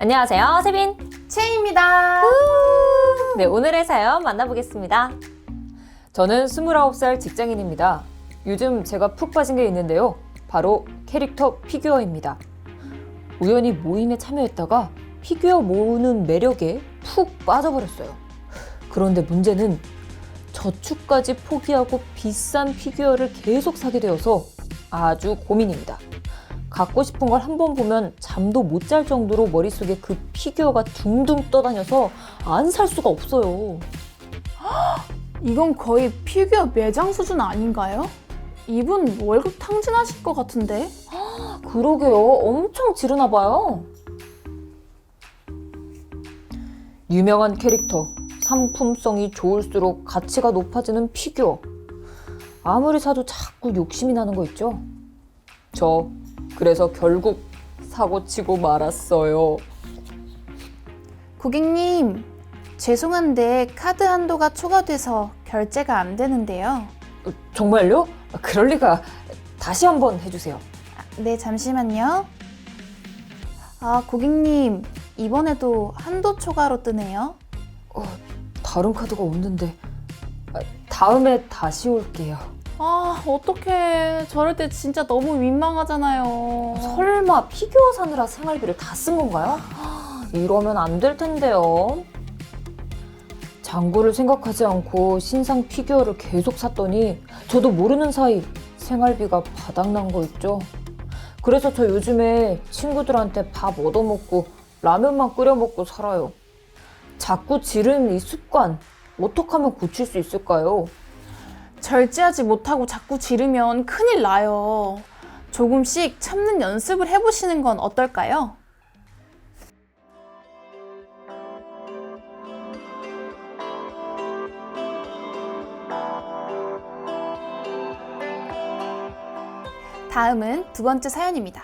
안녕하세요, 세빈 채입니다. 네, 오늘의 사연 만나보겠습니다. 저는 29살 직장인입니다. 요즘 제가 푹 빠진 게 있는데요. 바로 캐릭터 피규어입니다. 우연히 모임에 참여했다가 피규어 모으는 매력에 푹 빠져버렸어요. 그런데 문제는 저축까지 포기하고 비싼 피규어를 계속 사게 되어서 아주 고민입니다. 갖고 싶은 걸 한 번 보면 잠도 못 잘 정도로 머릿속에 그 피규어가 둥둥 떠다녀서 안 살 수가 없어요. 이건 거의 피규어 매장 수준 아닌가요? 이분 월급 탕진하실 것 같은데? 그러게요. 엄청 지르나 봐요. 유명한 캐릭터, 상품성이 좋을수록 가치가 높아지는 피규어. 아무리 사도 자꾸 욕심이 나는 거 있죠? 저 그래서 결국 사고 치고 말았어요. 고객님, 죄송한데 카드 한도가 초과돼서 결제가 안 되는데요. 정말요? 그럴 리가. 다시 한번 해주세요. 네, 잠시만요. 고객님, 이번에도 한도 초과로 뜨네요. 다른 카드가 없는데. 다음에 다시 올게요. 어떡해. 저럴 때 진짜 너무 민망하잖아요. 설마 피규어 사느라 생활비를 다 쓴 건가요? 이러면 안 될 텐데요. 잔고를 생각하지 않고 신상 피규어를 계속 샀더니 저도 모르는 사이 생활비가 바닥난 거 있죠. 그래서 저 요즘에 친구들한테 밥 얻어먹고 라면만 끓여 먹고 살아요. 자꾸 지르는 이 습관 어떻게 하면 고칠 수 있을까요? 절제하지 못하고 자꾸 지르면 큰일 나요. 조금씩 참는 연습을 해보시는 건 어떨까요? 다음은 두 번째 사연입니다.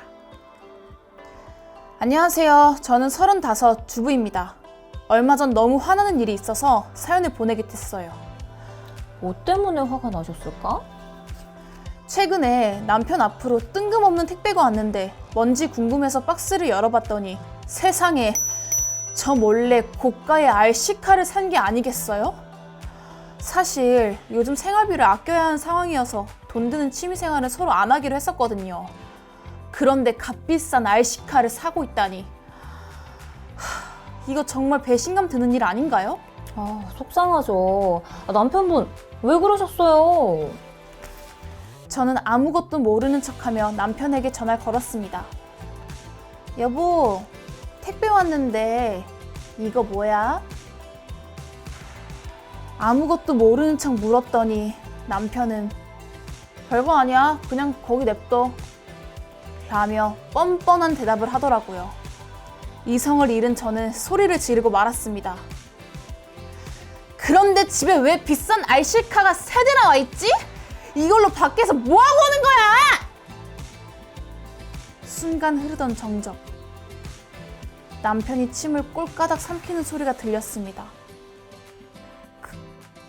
안녕하세요. 저는 35 주부입니다. 얼마 전 너무 화나는 일이 있어서 사연을 보내게 됐어요. 뭐 때문에 화가 나셨을까? 최근에 남편 앞으로 뜬금없는 택배가 왔는데 뭔지 궁금해서 박스를 열어봤더니 세상에, 저 몰래 고가의 RC카를 산 게 아니겠어요? 사실 요즘 생활비를 아껴야 하는 상황이어서 돈 드는 취미생활은 서로 안 하기로 했었거든요. 그런데 값비싼 RC카를 사고 있다니. 이거 정말 배신감 드는 일 아닌가요? 속상하죠. 남편분 왜 그러셨어요? 저는 아무것도 모르는 척하며 남편에게 전화를 걸었습니다. 여보, 택배 왔는데 이거 뭐야? 아무것도 모르는 척 물었더니 남편은 별거 아니야, 그냥 거기 냅둬 라며 뻔뻔한 대답을 하더라고요. 이성을 잃은 저는 소리를 지르고 말았습니다. 그런데 집에 왜 비싼 RC카가 3대나 와 있지? 이걸로 밖에서 뭐하고 오는 거야? 순간 흐르던 정적. 남편이 침을 꼴까닥 삼키는 소리가 들렸습니다.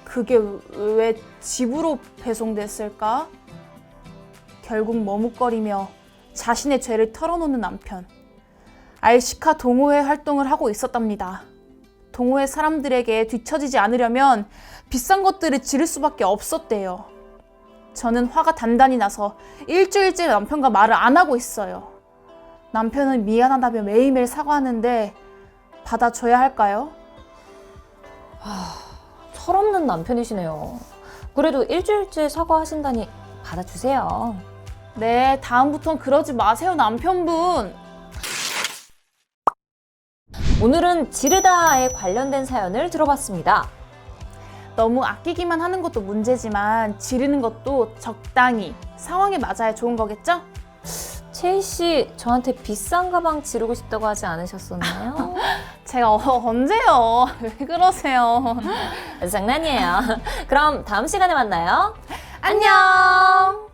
그게 왜 집으로 배송됐을까? 결국 머뭇거리며 자신의 죄를 털어놓는 남편. RC카 동호회 활동을 하고 있었답니다. 동호회 사람들에게 뒤처지지 않으려면 비싼 것들을 지를 수밖에 없었대요. 저는 화가 단단히 나서 일주일째 남편과 말을 안 하고 있어요. 남편은 미안하다며 매일매일 사과하는데 받아줘야 할까요? 철없는 남편이시네요. 그래도 일주일째 사과하신다니 받아주세요. 네, 다음부턴 그러지 마세요, 남편분. 오늘은 지르다에 관련된 사연을 들어봤습니다. 너무 아끼기만 하는 것도 문제지만 지르는 것도 적당히 상황에 맞아야 좋은 거겠죠? 채희 씨, 저한테 비싼 가방 지르고 싶다고 하지 않으셨었나요? 제가 언제요? 왜 그러세요? 장난이에요. 그럼 다음 시간에 만나요. 안녕!